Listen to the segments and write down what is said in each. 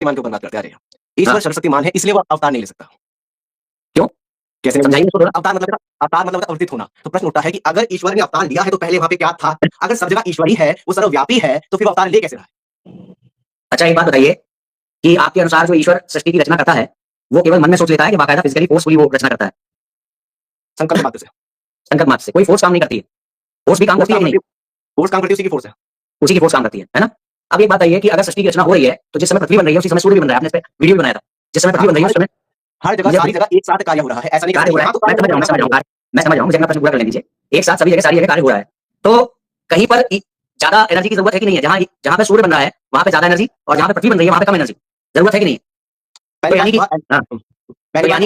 मान के ऊपर बात करते आ रहे हैं। ईश्वर सर्वशक्तिमान है, इसलिए वो अवतार नहीं ले सकता। क्यों? कैसे समझाइए इसको थोड़ा। अवतार मतलब अवतरित होना। तो प्रश्न उठता है कि अगर ईश्वर ने अवतार लिया है तो पहले वहां पे क्या था? अगर सब जगह ईश्वरी है, वो सर्वव्यापी है, तो फिर वो अवतार ले कैसे रहा है? अच्छा एक बात बताइए कि आपके अनुसार जो ईश्वर सृष्टि की रचना करता है, वो केवल मन में सोच लेता है कि बाकायदा फिजिकली फोर्सफुली वो रचना करता है? संकल्प मात्र से। संकल्प मात्र से। कोई फोर्स काम नहीं करती है? फोर्स भी काम करती है कि नहीं? फोर्स काम करती है, उसी की फोर्स है। उसी की फोर्स काम करती है ना? अब एक बात बताइए कि अगर सृष्टि की रचना हो रही है तो जिस समय पृथ्वी बन रही है उसी समय सूर्य भी बन रहा है। आपने इस पे वीडियो भी बनाया था। जिस समय पृथ्वी बन रही है उस समय हर जगह सारी जगह एक साथ कार्य हो रहा है, ऐसा नहीं कार्य हो रहा है। मैं समझ रहा हूँ मैं समझ रहा हूँ, मुझे अपना प्रश्न पूरा कर लेने दीजिए। एक साथ सभी जगह सारी जगह कार्य हो रहा है, तो कहीं पर ज्यादा एनर्जी की जरूरत है कि नहीं है? जहां पे सूर्य बन रहा है वहां पे ज्यादा एनर्जी, और जहां पे पृथ्वी बन रही है वहां पे कम एनर्जी जरूरत है कि नहीं? तो यानी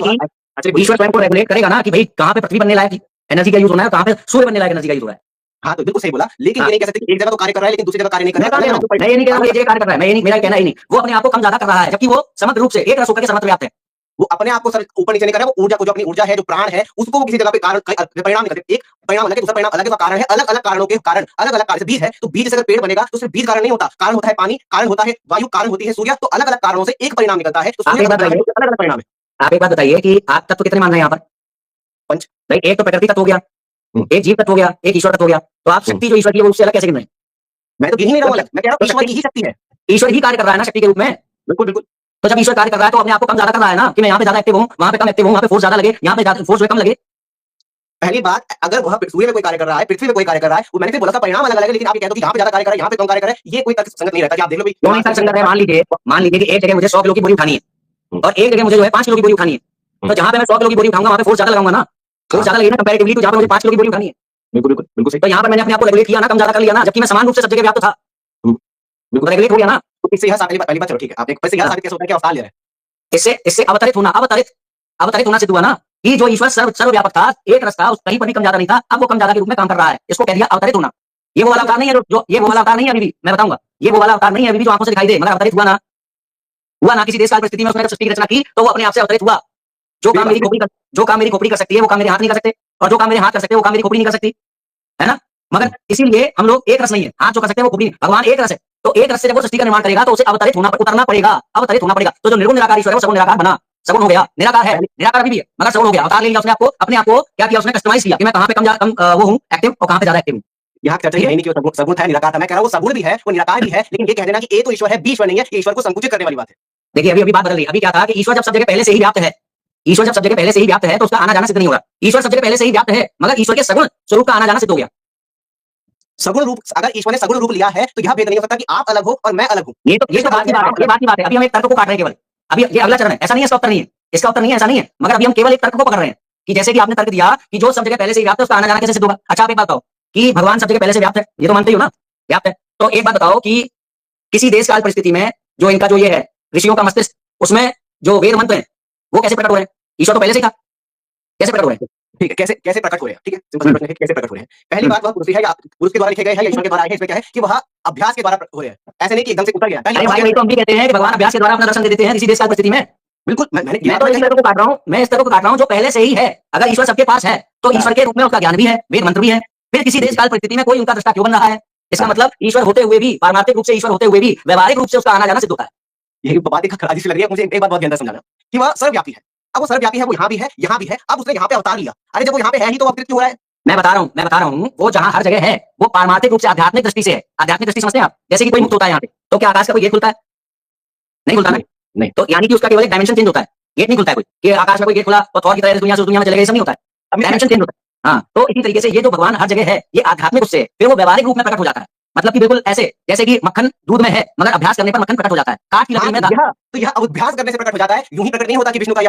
कि ईश्वर स्वयं को रेगुलेट करेगा ना कि भाई कहां पे पृथ्वी बनने लायक एनर्जी का यूज होना है, कहां पे सूर्य बनने लायक एनर्जी का यूज हो रहा है। हाँ, तो बिल्कुल सही बोला, लेकिन ये नहीं कह सकते कि एक जगह तो कार्य कर रहा है लेकिन दूसरी जगह कार्य नहीं कर रहा है। मैं ये नहीं कह रहा हूं एक जगह कार्य कर रहा है, मैं ये नहीं, मेरा कहना ही नहीं, वो अपने आप को कम ज्यादा कर रहा है, जबकि वो समग्र रूप से एक रस होकर के सर्वत्र व्याप्त है। वो अपने आप को सर ऊपर नीचे नहीं कर रहा है, वो ऊर्जा को, जो अपनी ऊर्जा है, जो प्राण है, उसको वो किसी जगह पे कारण परिणाम नहीं करते। एक परिणाम अलग है, दूसरा परिणाम अलग है, उसका कारण है। अलग अलग कारणों के कारण अलग अलग कार्य। बीज है तो बीज से अगर पेड़ बनेगा तो सिर्फ बीज कारण नहीं होता, कारण होता है पानी, कारण होता है वायु, कारण होती है सूर्य। तो अलग अलग कारणों से एक परिणाम निकलता है, तो अलग अलग परिणाम है। आप एक बात बताइए कि आप तत्व कितने मान रहे हैं यहाँ पर? पंच। भाई एक तो प्रकृति तत्व हो गया, एक जीव तत्व हो गया, एक ईश्वर तत्व हो गया, तो आप शक्ति जो ईश्वर की है वो उससे अलग कैसे गिन रहे हैं? मैं तो गिन ही नहीं रहा हूं अलग, मैं कह रहा हूं ईश्वर की ही शक्ति है। ईश्वर ही कार्य कर रहा है ना शक्ति के रूप में। बिल्कुल बिल्कुल। तो जब ईश्वर कार्य कर रहा है तो अपने आप को कम ज्यादा कर रहा है ना, कि मैं यहाँ पे ज्यादा एक्टिव हूँ, वहां पे कम एक्टिव हूँ, वहां पे फोर्स ज्यादा लगे, यहाँ पे फोर्स कम लगे। पहली बात, अगर वह सूर्य में कोई कार्य कर रहा है, पृथ्वी में कोई कार्य कर रहा है, वो मैंने फिर बोला था परिणाम अलग अलग है, लेकिन आप ये कह दो कि यहाँ पे ज्यादा कार्य कर रहा है, यहाँ पे कम कार्य कर रहा है, ये कोई तर्क संगत नहीं रहता कि आप देख लो भाई। क्यों नहीं तर्क संगत है? मान लीजिए कि एक जगह मुझे 100 किलो की बोरी उठानी है और एक जगह मुझे जो है 5 किलो की बोरी उठानी है, तो जहां पे मैं 100 किलो की बोरी उठाऊंगा वहां पे फोर्स ज्यादा लगाऊंगा ना, फोर्स ज्यादा लगेगा कंपैरेटिवली, तो जहां पे मुझे 5 किलो की बोरी उठानी है। बिल्कुल बिल्कुल बिल्कुल सही। तो यहाँ पर मैंने अपने आप को रेगुलेट किया ना, कम ज्यादा कर लिया ना, जबकि मैं समान रूप से सब जगह व्याप्त था। बिल्कुल रेगुलेट हो गया ना। तो इससे यह पहली बात चलो ठीक है, आपने इससे यह साबित कैसे होता है कि अवतार ले रहे हैं? इससे अवतरित होना सिद्ध हुआ ना कि जो ईश्वर सर्वव्यापक था, एक रस था, कहीं पर भी कम ज्यादा नहीं था, अब वो कम ज्यादा के रूप में काम कर रहा है। इसको कह दिया अवतरित होना। ये वो वाला अवतार नहीं है जो ये वो वाला अवतार नहीं है अभी भी, मैं बताऊंगा, ये वो वाला अवतार नहीं है अभी भी जो आंखों से दिखाई दे, मगर अवतरित हुआ ना किसी देश काल परिस्थिति में उसने सृष्टि की रचना की तो वो अपने आप से अवतरित हुआ। जो काम मेरी खोपड़ी कर सकती है वो काम मेरे हाथ नहीं कर सकते, और जो काम मेरे हाथ कर सकते हैं वो काम मेरी खोपड़ी नहीं कर सकती, है ना? मगर इसीलिए हम लोग एक रस नहीं है, हाथ जो कर सकते हैं वो खोपड़ी, भगवान एक रस है। तो एक रस से जब वो सृष्टि का निर्माण करेगा तो उसे अवतरित होना पड़ेगा। तो जो निर्गुण निराकार ईश्वर है वो सगुण निराकार बना, सगुण हो गया, निराकार है, निराकार अभी भी है मगर सगुण हो गया। अवतार ले लिया उसने, अपने आप को क्या किया उसने? कस्टमाइज किया कि मैं कहां पे कम वो हूं एक्टिव और कहां पे ज्यादा एक्टिव हूं। यहाँ चर्चा ये नहीं कि वो सगुण था, निराकार था। मैं कह रहा हूं वो सगुण भी है, वो निराकार भी है, लेकिन ये कह देना कि ए तो ईश्वर है, बी ईश्वर नहीं है, ये ईश्वर को संकुचित करने वाली बात है। देखिए अभी बात बदल रही है। अभी क्या था कि ईश्वर जब सब जगह पहले से ही व्याप्त है, ईश्वर जब सब जगह पहले से ही व्याप्त है तो उसका आना जाना सिद्ध नहीं होगा। ईश्वर सब जगह पहले से ही व्याप्त है मगर ईश्वर के सगुण स्वरूप का आना जाना सिद्ध हो गया। सगुण रूप, अगर ईश्वर ने सगुण रूप लिया है तो यह भेद नहीं हो सकता कि आप अलग हो और मैं अलग हूं। ये तो बात की बात है। अभी हम एक तर्क को काट रहे हैं केवल। अभी ये अगला चरण है, ऐसा नहीं है इसका उत्तर नहीं है, इसका उत्तर नहीं है, ऐसा नहीं है, मगर अभी हम केवल एक तर्क को पकड़ रहे हैं कि जैसे कि आपने तर्क दिया कि जो सब जगह पहले से ही व्याप्त है उसका आना जाना कैसे सिद्ध होगा। अच्छा आप एक बात बताओ कि भगवान सब जगह पहले से व्याप्त है, ये तो मानते ही हो ना, व्याप्त है। तो एक बात बताओ कि किसी देश काल परिस्थिति में जो इनका जो ये है ऋषियों का मस्तिष्क, उसमें जो वेद मंत्र है वो कैसे प्रकट हो रहे हैं? ईश्वर तो पहले से ही था, कैसे प्रकट हो रहे हैं? ठीक है, कैसे प्रकट हो रहे हैं? ठीक है, सिंपल प्रश्न है, कैसे प्रकट हो रहे हैं? पहली बात, वह पुरुष है या पुरुष के द्वारा लिखे गए हैं या ईश्वर के द्वारा आए हैं? इसमें क्या है कि वह अभ्यास के द्वारा हो रहे हैं, ऐसे नहीं कि एकदम से उतर गया। अरे भाई तो हम भी कहते हैं कि भगवान अभ्यास के द्वारा अपना दर्शन दे देते हैं इसी देश काल परिस्थिति में। बिल्कुल, मैं तो इस तरह को काट रहा हूं जो पहले से ही है। अगर ईश्वर सबके पास है तो ईश्वर के रूप में उसका ज्ञान भी है, वेद मंत्र भी है, फिर किसी देश काल परिस्थिति में कोई उनका दृष्टा क्यों बन रहा है? इसका मतलब ईश्वर होते हुए भी, पारमार्थिक रूप से ईश्वर होते हुए भी व्यवहारिक रूप से उसका आना जाना सिद्ध होता है। यही बात एक खराजी सी लग रही है मुझे। एक बात बहुत गंदा समझाना कि वह सर्वव्यापी है। अब वो सर्वव्यापी है, वो यहाँ भी है, यहाँ भी है, अब उसने यहाँ पे अवतार लिया। अरे जब वो यहाँ पे है ही तो अवतरित क्यों हो रहा है? मैं बता रहा हूँ वो जहाँ हर जगह है वो पारमार्थिक रूप से आध्यात्मिक दृष्टि से है। आध्यात्मिक दृष्टि समझते हैं आप? जैसे कि कोई मुक्त होता है यहाँ पे तो क्या आकाश का कोई गेट खुलता है? नहीं खुलता ना। नहीं, तो यानी कि उसका केवल एक डायमेंशन चेंज होता है, गेट नहीं खुलता है कोई कि आकाश में कोई गेट खुला तो थॉर की तरह इस दुनिया से उस दुनिया में चले गए, ऐसा नहीं होता है, डायमेंशन चेंज होता है। हाँ, तो इसी तरीके से ये जो भगवान हर जगह है ये आध्यात्मिक उससे फिर वो व्यवहारिक रूप में प्रकट हो जाता है। मतलब कि बिल्कुल ऐसे जैसे कि मक्खन दूध में है मगर अभ्यास करने पर मक्खन प्रकट हो जाता है, काट की लकड़ी में। तो यह अभ्यास करने से प्रकट हो जाता है, यूं ही प्रकट नहीं होता कि विष्णु का अभी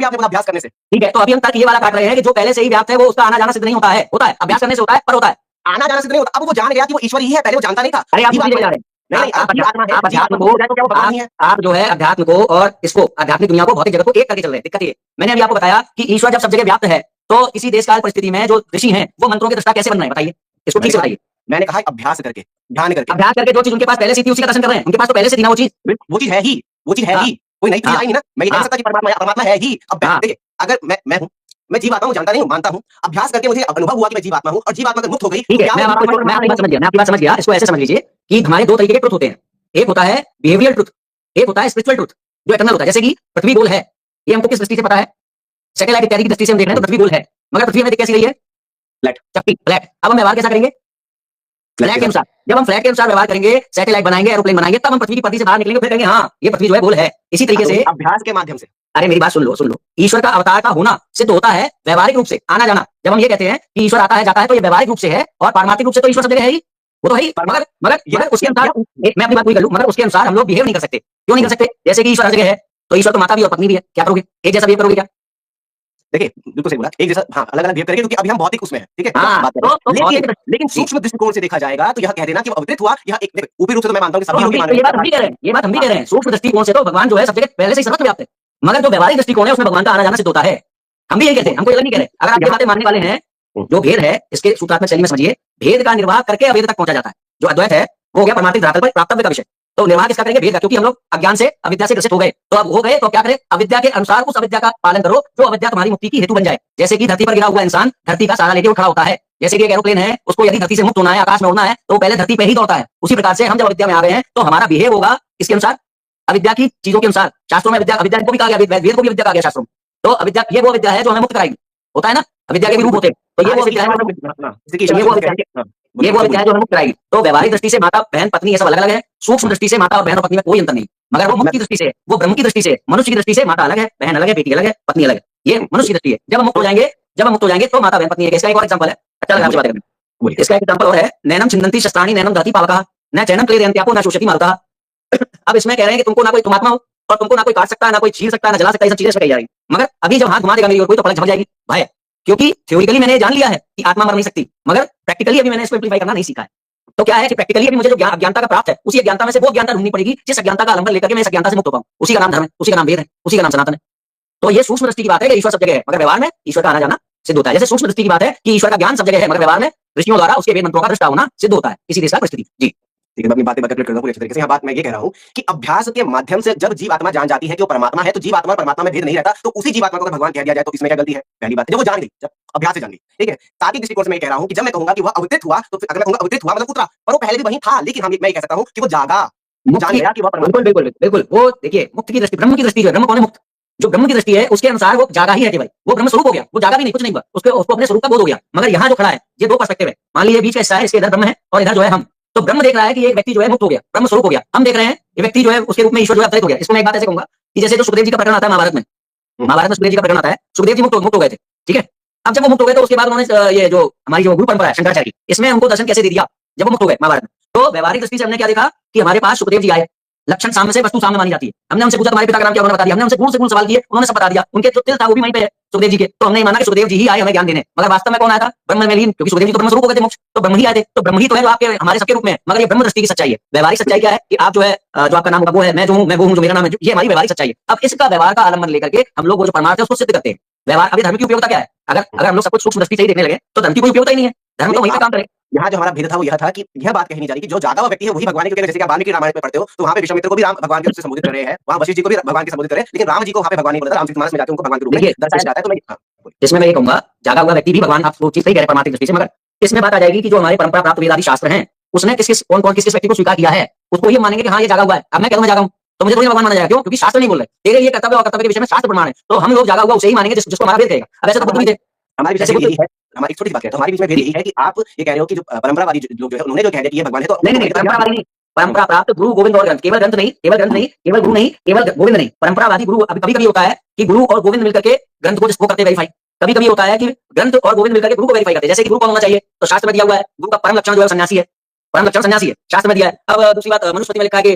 आपने बोला अभ्यास करने से। ठीक है, तो अभी हम तर्क ये वाला काट रहे हैं कि जो पहले से ही व्याप्त है वो उसका आना जाना सिद्ध नहीं होता है, होता है अभ्यास करने से होता है, पर होता है आना जाना सिद्ध नहीं होता। अब वो जान गया कि वो ईश्वर ही है, पहले वो जानता नहीं था। अरे आप जा रहे हैं नहीं, आप जो है अध्यात्म को और इसको आध्यात्मिक दुनिया को भौतिक जगत को एक करके चल रहे हैं। दिक्कत ये, मैंने अभी आपको बताया कि ईश्वर जब सब जगह व्याप्त है तो इसी देश काल परिस्थिति में जो ऋषि हैं वो मंत्रों के दृष्टा कैसे बन रहे हैं? बताइए इसको ठीक से बताइए। मैंने कहा अभ्यास करके, ध्यान करके। अभ्यास करके जो चीज उनके पास पहले से थी उसी का दर्शन कर रहे हैं। उनके पास तो पहले से थी ना वो चीज है ही, वो चीज है ही, कोई नई चीज आई नहीं ना। मैं ये कह सकता कि परमात्मा है ही। अब देखिए, अगर मैं हूं, मैं जीवात्मा हूं, जानता नहीं हूं, मानता हूं, अभ्यास करके मुझे अनुभव हुआ कि मैं जीवात्मा हूं और जीवात्मा अगर मुक्त हो गई। ठीक है, मैं आपकी बात समझ गया। इसको ऐसे समझ लीजिए कि हमारे दो तरीके के ट्रुथ होते हैं, एक होता है बिहेवियर ट्रुथ, एक होता है स्पिरिचुअल ट्रुथ जो इटर्नल होता है। जैसे कि पृथ्वी गोल है, ये हमको किस दृष्टि से पता है? सैटेलाइट इत्यादि की दृष्टि से हम देख रहे हैं तो पृथ्वी गोल है, मगर पृथ्वी हमें दिख कैसी रही है? फ्लैट, चपटी, फ्लैट। अब हम व्यवहार कैसा करेंगे? फ्लैट के अनुसार। जब हम फ्लैट के अनुसार व्यवहार करेंगे, सैटेलाइट बनाएंगे, एरोप्लेन बनाएंगे, तब हम पृथ्वी की परत से बाहर निकलेंगे, फिर कहेंगे हाँ ये पृथ्वी जो है गोल है। इसी तरीके से अभ्यास के माध्यम से, अरे मेरी बात सुन लो, सुन लो। ईश्वर का अवतार का होना सिद्ध होता है व्यवहारिक रूप से, आना जाना। जब हम ये कहते हैं कि ईश्वर आता है जाता है तो ये व्यवहारिक रूप से है, और पारमार्थिक रूप से तो ईश्वर सब जगह है ही, वो तो है ही। मगर उसके अनुसार मैं अपनी बात पूरी कर लूं, मगर उसके अनुसार हम लोग बिहेव नहीं कर सकते। क्यों नहीं कर सकते? जैसे कि ईश्वर हर जगह है, तो ईश्वर तो माता भी और पत्नी भी है, क्या करोगे? एक जैसा बिहेव करोगे क्या? देखिए बिल्कुल सही बोला, एक जैसा हाँ अलग अलग बिहेव करेंगे, क्योंकि अभी हम भौतिक उसमें है, ठीक है हाँ, बात कर रहे हैं। लेकिन लेकिन सूक्ष्म दृष्टिकोण से देखा जाएगा तो यह कह देना कि वो अवतरित हुआ, यह एक देखो, ऊपरी रूप से तो मैं मानता हूं कि सभी लोग ये बात हम भी कह रहे हैं, ये बात हम भी कह रहे हैं। सूक्ष्म दृष्टिकोण से तो भगवान जो है सब जगह पहले से ही सर्वत्र व्याप्त है, मगर जो व्यवहारिक दृष्टिकोण है उसमें भगवान का आना जाना सिद्ध होता है। हम भी यही कहते हैं, हमको अलग नहीं कह रहे। अगर आप ये बातें मानने वाले हैं, जो भेद है इसके सूत्रात्मक शैली में समझिए, भेद का निर्वाह करके अभेद तक पहुंचा जाता है। जो अद्वैत है वो हो गया परमार्थिक धरातल पर प्राप्तव्य का विषय, तो निर्वाह किसका करेंगे? भेद का। क्योंकि हम लोग अज्ञान से अविद्या से ग्रसित हो गए, तो अब हो गए तो क्या करें? अविद्या के अनुसार उस अविद्या का पालन करो जो अविद्या तुम्हारी मुक्ति की हेतु बन जाए। जैसे कि धरती पर गिरा हुआ इंसान धरती का सहारा लेके उठ खड़ा होता है, जैसे कि एक एरोप्लेन है, उसको यदि धरती से मुक्त होना है, आकाश में उड़ना है, तो पहले धरती पे ही दौड़ता है। उसी प्रकार से हम जब अविद्या में आ गए हैं तो हमारा बिहेव होगा इसके अनुसार, अविद्या की चीजों के अनुसार। शास्त्रों में विद्या, अविद्या को भी कहा गया, वेद को भी विद्या कहा गया शास्त्रों में। तो अविद्या ये वो विद्या है जो हमें मुक्त कराएगी, होता है ना, अविद्या के भी रूप होते हैं। तो ये वो विद्या है, ये वो विद्या है जो हमें मुक्त कराएगी। तो व्यवहारिक दृष्टि से माता बहन पत्नी ये सब अलग अलग है, सूक्ष्म दृष्टि से माता और बहन और पत्नी में कोई अंतर नहीं, मगर वो मुक्त की दृष्टि से, वो ब्रह्म की दृष्टि से, मनुष्य की दृष्टि से माता अलग है, बहन अलग है, बेटी अलग है, पत्नी अलग है। ये मनुष्य की दृष्टि है। जब हम मुक्त हो जाएंगे, जब हम मुक्त हो जाएंगे तो माता बहन पत्नी है। इसका एक और एग्जांपल है, अच्छा लगा आपसे बात करके। इसका एक एग्जांपल और है, नैनम छिन्दन्ति शस्त्राणि नैनम दहति पावकः न चैनम क्लेदयन्त्यापो न शोषयति मारुतः। अब इसमें कह रहे हैं कि तुमको ना कोई तुम आत्मा हो, और तुमको ना कोई काट सकता है, ना कोई छीन सकता है, ना जला सकता है, ये सब चीजें इसमें कही जा रही। मगर अभी जब हाथ घुमा देगा मेरी ओर कोई तो पलक झपक जाएगी, भय। क्योंकि थ्योरिकली मैंने जान लिया है कि आत्मा मर नहीं सकती, मगर प्रैक्टिकली अभी मैंने इसको इम्प्लीफाई करना नहीं सीखा है। तो क्या है कि प्रैक्टिकली अभी मुझे जो अज्ञानता का प्राप्त है, उसी अज्ञानता में से वो अज्ञानता ढूंढनी पड़ेगी जिस अज्ञानता का आलंबन लेकर के मैं इस अज्ञानता से मुक्त हो पाऊं। उसी का नाम धर्म है, उसी का नाम वेद है, उसी का नाम सनातन है। तो ये सूक्ष्म दृष्टि की बात है कि ईश्वर सब जगह है, मगर व्यवहार में ईश्वर का आना जाना सिद्ध होता है। जैसे सूक्ष्म दृष्टि की बात है कि ईश्वर का ज्ञान सब जगह है, मगर व्यवहार में ऋषियों द्वारा उसके वेद मंत्रों का दृष्टा होना सिद्ध होता है। इसी देश का परिस्थिति। जी ठीक है, मैं अपनी बातें कंप्लीट करता हूं अच्छे तरीके से। यहाँ बात मैं ये कह रहा हूँ कि अभ्यास के माध्यम से जब जीव आत्मा जान जाती है कि वो परमात्मा है, तो जीव आत्मा और परमात्मा में भेद नहीं रहता, तो उसी जीवात्मा को अगर भगवान कह दिया जाए तो इसमें क्या गलती है? पहली बात है जब वो जान गई, जब अभ्यास से जान गई, ठीक है। तार्किक दृष्टिकोण से मैं कह रहा हूँ कि जब मैं कहूंगा कि वह अवतरित हुआ, तो अगर मैं कहूंगा अवतरित हुआ मतलब उतरा, पर वो पहले भी वहीं था, लेकिन मैं ये कह सकता हूँ कि वो जागा, जान गया कि वह परमात्मा। बिल्कुल बिल्कुल। वो देखिए मुक्त की दृष्टि, ब्रह्म की दृष्टि जो है, ब्रह्म कौन है? मुक्त। जो ब्रह्म की दृष्टि है उसके अनुसार वो जागा ही है केवल, वो ब्रह्म स्वरूप हो गया, वो जागा भी नहीं, कुछ नहीं हुआ, उसको अपने स्वरूप का बोध हो गया। मगर यहाँ जो खड़ा है, ये दो पर्सपेक्टिव है। मान लीजिए बीच का हिस्सा है, इसके इधर ब्रह्म है और इधर जो है हम। तो ब्रह्म देख रहा है कि एक व्यक्ति जो है मुक्त हो गया, ब्रह्म स्वरूप हो गया। हम देख रहे हैं ये व्यक्ति जो है उसके रूप में ईश्वर जो है अवतरित हो गया। इसको मैं एक बात ऐसे कहूंगा कि जैसे जो सुखदेव जी का प्रकरण आता है महाभारत में, सुखदेव जी का प्रकरण आता है, सुखदेव जी मुक्त हो गए थे, ठीक है। अब जब वो मुक्त हो गए तो उसके बाद उन्होंने ये जो हमारी जो गुरु परंपरा है शंकराचार्य की, इसमें उनको दर्शन कैसे दे दिया जब वो मुक्त हो गए महाभारत में। तो व्यवहारिक दृष्टि से हमने क्या देखा कि हमारे पास सुखदेव जी आए, लक्षण सामने से वस्तु सामने मानी जाती है। हमने उनसे पूछा तुम्हारे पिता का नाम क्या, उन्होंने बता दिया। हमने उनसे गुण से गुण सवाल किए, उन्होंने सब बता दिया। उनके जो तिल था वो भी वहीं पे है सुखदेव जी के, तो हमने माना कि सुखदेव जी ही आए हमें ज्ञान देने। मगर वास्तव में कौन आया था? ब्रह्म में लीन, क्योंकि सुखदेव जी तो ब्रह्म स्वरूप हो गए थे, मोक्ष तो ब्रह्म ही आए थे। तो ब्रह्म ही तो है जो आपके हमारे सबके रूप में है, मगर ये ब्रह्म दृष्टि की सच्चाई है। व्यवहारिक सच्चाई क्या है कि आप जो है जो आपका नाम होगा वो है, मैं जो हूँ, मैं वो हूँ जो मेरा नाम है, ये हमारी व्यवहारिक सच्चाई है। अब इसका व्यवहार का आलम्बन लेकर के हम लोग वो जो परमार्थ है उसको सिद्ध करते हैं। व्यवहार अभी धर्म की उपयोगिता क्या है? अगर हम लोग सब कुछ सूक्ष्म दृष्टि से ही देखने लगे तो धर्म की कोई उपयोगिता ही नहीं है, धर्म तो वहीं पे काम करे। यहाँ जो हमारा भेद था वो यह था कि यह बात कही नहीं जा रही कि जो जागा हुआ व्यक्ति है वही भगवान है, क्योंकि जैसे कि आप वाल्मीकि रामायण में पढ़ते हो तो वहाँ पे विश्वामित्र को भी राम भगवान के रूप से संबोधित कर रहे हैं, वहाँ वशिष्ठ जी को भी भगवान के संबोधित कर रहे हैं, लेकिन राम जी को वहाँ पे भगवान नहीं बोला था। रामचरितमानस में जाते उनको भगवान के रूप में दर्शाया जाता है। तो मैं इसमें मैं ये कहूंगा जागा हुआ व्यक्ति भी भगवान, आप वो चीज सही कह रहे हैं परमार्थिक दृष्टि से, मगर इसमें बात आ जाएगी कि जो हमारे परंपरा प्राप्त वेद आदि शास्त्र हैं उसने कौन कौन किस व्यक्ति को स्वीकार किया है, उसको ये मानेंगे कि हाँ ये जागा हुआ है। अब मैं कहूँ मैं जागा हूँ तो मुझे थोड़ी भगवान माना जाएगा, क्यों? क्योंकि शास्त्र नहीं बोल रहे, तेरे ये कर्तव्य और कर्तव्य के विषय में शास्त्र प्रमाण है, तो हम लोग जागा हुआ उसे ही मानेंगे जिसको हमारा वेद कहेगा। अब ऐसा तो बुद्ध भी थे। हमारी बीच में यही है, हमारी छोटी सी बात है, तो हमारे बीच में भेद यही है कि आप ये कह रहे हो कि जो परंपरावादी लोग जो है उन्होंने जो कह दिया कि ये भगवान है, तो नहीं परंपरावादी नहीं, परंपरा प्राप्त गुरु गोविंद और ग्रंथ, केवल ग्रंथ नहीं, केवल ग्रंथ नहीं, केवल गुरु नहीं, केवल गोविंद नहीं, परंपरावादी गुरु। कभी कभी होता है कि गुरु और गोविंद मिलकर के ग्रंथ को जिसको करते वेरीफाई, कभी कभी होता है कि ग्रंथ और गोविंद मिलकर के गुरु को वेरीफाई करते हैं। जैसे कि गुरु कौन होना चाहिए, तो शास्त्र में दिया हुआ है गुरु का परम लक्षण जो है सन्यासी है, परम लक्षण सन्यासी है, शास्त्र में दिया है। अब दूसरी बात मनुस्मृति में लिखा है कि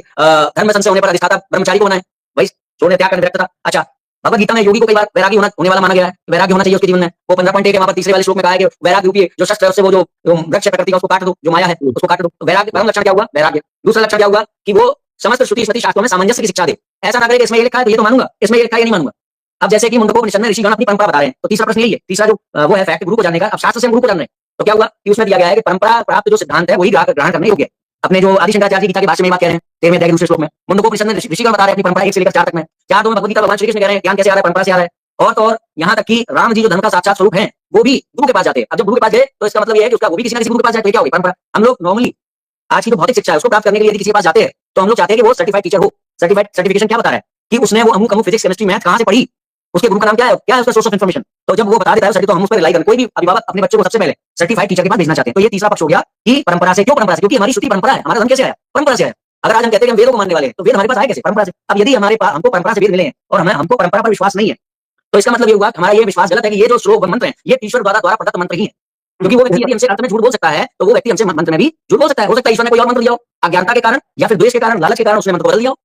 धर्म संशय होने पर अधिष्ठाता ब्रह्मचारी को होना है, भाई छोड़ने त्याग करने विरक्तता। अच्छा, भगवद गीता में योगी को कई बार वैरागी होने वाला माना गया है, वैराग्य होना चाहिए उसके जीवन में। वो 15.1 वहां पर तीसरे वाले श्लोक में कहा है कि वैराग्य रूपी जो शस्त्र है उससे वो जो वृक्ष प्रकृति का उसको काट दो, जो माया है उसको काट दो। तो वैराग्य परम लक्षण क्या हुआ? वैराग्य। दूसरा लक्षण क्या हुआ कि वो समस्त श्रुति स्मृति शास्त्रों में सामंजस्य की शिक्षा दे। ऐसा ना करे कि इसमें ये लिखा है तो ये तो मानूंगा, इसमें ये लिखा है ये नहीं मानूंगा। अब जैसे कि मुंडकोपनिषद में ऋषिगण अपनी परंपरा बता रहे हैं, तो तीसरा प्रश्न यही है, तीसरा जो वो है फैक्ट गुरु को जानने का। अब शास्त्र से हम गुरु को जान रहे हैं, तो क्या हुआ कि उसमें दिया गया है कि परंपरा प्राप्त जो सिद्धांत है वही ग्रहण करने योग्य है। अपने जो आदि शंकराचार्य गीता के भाष्य में बात कह रहे हैं 13वें अध्याय के दूसरे श्लोक में, मुंडकोपनिषद में ऋषिगण बता रहे हैं अपनी परंपरा 1 से लेकर 4 तक में। 4 में भगवद गीता भगवान श्री कृष्ण कह रहे हैं ज्ञान कैसे आ रहा है, परंपरा से आ रहा है। और तो और यहाँ तक कि राम जी जो धर्म का साक्षात स्वरूप है वो भी गुरु के पास जाते हैं। अब जब गुरु के पास गए तो इसका मतलब ये है कि उसका वो भी किसी ना किसी गुरु के पास जाए, तो क्या होगी परंपरा। हम लोग नॉर्मली आज की जो भौतिक शिक्षा है उसको प्राप्त करने के लिए यदि किसी के पास जाते हैं तो हम लोग चाहते हैं कि वो सर्टिफाइड टीचर हो। सर्टिफाइड सर्टिफिकेशन क्या बता रहा है कि उसने वो अमुक अमुक फिजिक्स केमिस्ट्री मैथ कहां से पढ़ी, उसके गुरु का नाम क्या है उसका सोर्स ऑफ इन्फॉर्मेशन। तो जब वो बता देता है तो हम उस पर रिलाई करें। कोई भी अभिभावक अपने बच्चे को सबसे पहले सर्टिफाइड टीचर के पास भेजना चाहते हैं। तो ये तीसरा पक्ष हो गया कि परंपरा से। क्यों परंपरा से? क्योंकि हमारी श्रुति परंपरा है। हमारा धर्म कैसे आया? परंपरा से आया। अगर आज हम कहते हैं कि हम वेदों को मानने वाले हैं तो वेद हमारे पास आए कैसे? परंपरा से। अब यदि हमारे पास हमको परंपरा से वेद मिले हैं और हमको परंपरा पर विश्वास नहीं है तो इसका मतलब ये हुआ हमारा ये विश्वास गलत है कि ये जो श्लोक मंत्र हैं ये ईश्वर द्वारा प्रदत्त मंत्र ही है। क्योंकि वो व्यक्ति यदि हमसे अर्थ में झूठ बोल सकता है तो वो व्यक्ति हमसे मंत्र में भी झूठ बोल सकता है। हो सकता है ईश्वर ने कोई और मंत्र दिया हो, अज्ञानता के कारण या फिर द्वेष के कारण, लालच के कारण उसने मंत्र को बदल दिया हो।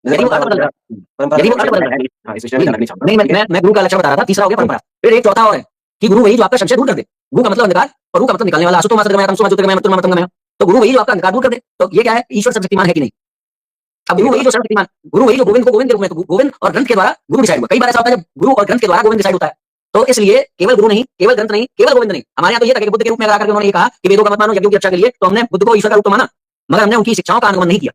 यदि वो अर्थ बदल रहा है, यदि वो अर्थ बदल रहा है, हाँ, इस विषय में जानना नहीं चाहूंगा। नहीं मैं गुरु का लक्षण बता रहा था। तीसरा हो गया परंपरा। फिर एक चौथा और है कि गुरु वही जो आपका संशय दूर कर दे। गुरु का मतलब अंधकार और रू का मतलब निकालने वाला। असुतो मात्र तमसो ज्योतिर्गमय मृत्युर्मय। तो गुरु वही जो आपका अंधकार दूर कर दे। तो ये क्या है? ईश्वर सर्वशक्तिमान है कि नहीं? अब गुरु वही जो सर्वशक्तिमान, गुरु वही जो गोविंद को गोविंद के रूप में, गोविंद और ग्रंथ के द्वारा गुरु डिसाइड हुआ। कई बार ऐसा होता है जब गुरु और ग्रंथ के द्वारा गोविंद डिसाइड होता है। तो इसलिए केवल गुरु नहीं, केवल ग्रंथ नहीं, केवल गोविंद नहीं। हमारे यहाँ तो ये था कि बुद्ध के रूप में आकर उन्होंने ये कहा कि वेदों का मत मानो यज्ञों की रक्षा के लिए, तो हमने बुद्ध को ईश्वर का रूप तो माना मगर हमने उनकी शिक्षाओं का अनुगमन नहीं किया।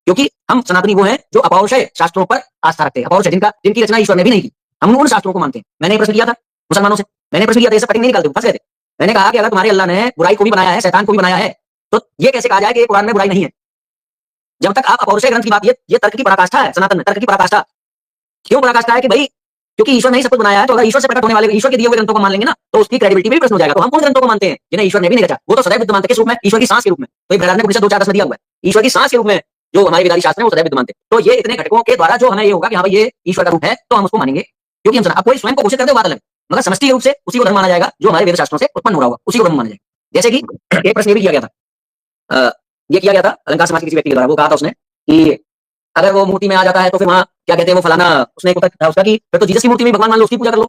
क्योंकि हम सनातनी वो हैं जो अपौरुषेय शास्त्रों पर आस्था रखते हैं। अपौरुषेय जिनकी रचना ईश्वर ने भी नहीं की, हम उन शास्त्रों को मानते हैं। मैंने प्रश्न किया था मुसलमानों से, मैंने प्रश्न किया था, कटिंग नहीं निकालते, फंस गए थे। मैंने कहा कि अगर तुम्हारे अल्लाह ने बुराई को भी बनाया है, शैतान को भी बनाया है, तो ये कैसे कहा जाए कि कुरान में बुराई नहीं है? जब तक आप अपौरुषेय ग्रंथ की बात, ये तर्क की पराकाष्ठा है। सनातन में तर्क की पराकाष्ठा क्यों पराकाष्ठा है कि भाई क्योंकि ईश्वर ने ही सब कुछ बनाया है। तो अगर ईश्वर से प्रकट होने वाले ईश्वर के दिए हुए ग्रंथों को मान लेंगे ना तो उसकी क्रेडिबिलिटी में भी प्रश्न हो जाएगा। तो हम उन ग्रंथों को मानते हैं जिन्हें ईश्वर ने भी नहीं रचा। वो तो सदैव विद्यमान थे। किस रूप में? ईश्वर की सांस के रूप में। तो बृहदारण्यक उपनिषद 2:4-10 में दिया हुआ है ईश्वर की सांस के रूप में जो हमारे वेदांत शास्त्र है वो सदैव विद्यमान थे। तो ये इतने घटकों के द्वारा जो हमें ये होगा कि हाँ भाई ये ईश्वर का रूप है तो हम उसको मानेंगे। क्योंकि हम कोई स्वयं को घोषित करते बात अलग, मगर समष्टि के रूप से उसी को धर्म माना जाएगा जो हमारे वेद शास्त्रों से उत्पन्न हो रहा होगा, उसी को धर्म माना जाएगा। जैसे कि एक प्रश्न ये भी किया गया था, ये किया गया था अलंकार समाज के किसी व्यक्ति के द्वारा। वो कहा था उसने कि अगर वो मूर्ति में आ जाता है तो फिर वहां क्या कहते हैं वो फलाना, उसने एक उत्तर था उसका कि फिर तो जीसस की मूर्ति में भगवान मान लो, उसकी पूजा कर लो।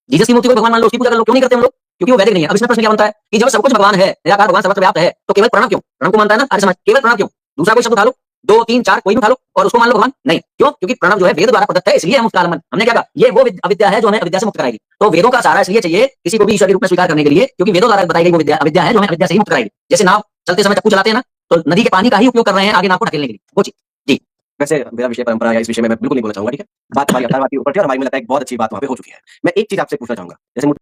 जीसस की मूर्ति को भगवान मान लो, उसकी पूजा कर लो। क्यों नहीं करते हम लोग? क्योंकि वो वैदिक नहीं है। अब इसमें प्रश्न क्या बनता है कि जब सब कुछ भगवान है, निराकार भगवान सर्वत्र व्याप्त है, तो केवल प्रणव क्यों? प्रणव को मानता है ना आर्य समाज, केवल प्रणव क्यों? दूसरा कोई शब्द उठा लो, 2, 3, 4 कोई भी उठा लो और उसको मान लो भगवान नहीं। क्यों? क्योंकि प्रणव जो है वेद द्वारा प्रदत्त है, इसलिए हम उसका आलम्बन। हमने क्या कहा? ये वो अविद्या है जो हमें अविद्या से मुक्त कराएगी। तो वेदों का सहारा इसलिए चाहिए किसी को भी ईश्वर के रूप में स्वीकार करने के लिए, क्योंकि वेदों द्वारा बताई गई वो अविद्या है जो हमें अविद्या से ही मुक्त कराएगी। जैसे नाव चलते समय चप्पू चलाते हैं ना, तो नदी के पानी का ही उपयोग कर रहे हैं आगे नाव को ढकेलने के लिए, वो चीज। जी वैसे मेरा विषय परंपरा या इस विषय में मैं बिल्कुल नहीं बोलना चाहूंगा, ठीक है। बात हमारी अवतारवाद के ऊपर थी और हमारी में लगता है एक बहुत अच्छी बात वहां पे हो चुकी है। मैं एक चीज आपसे पूछना चाहूंगा, जैसे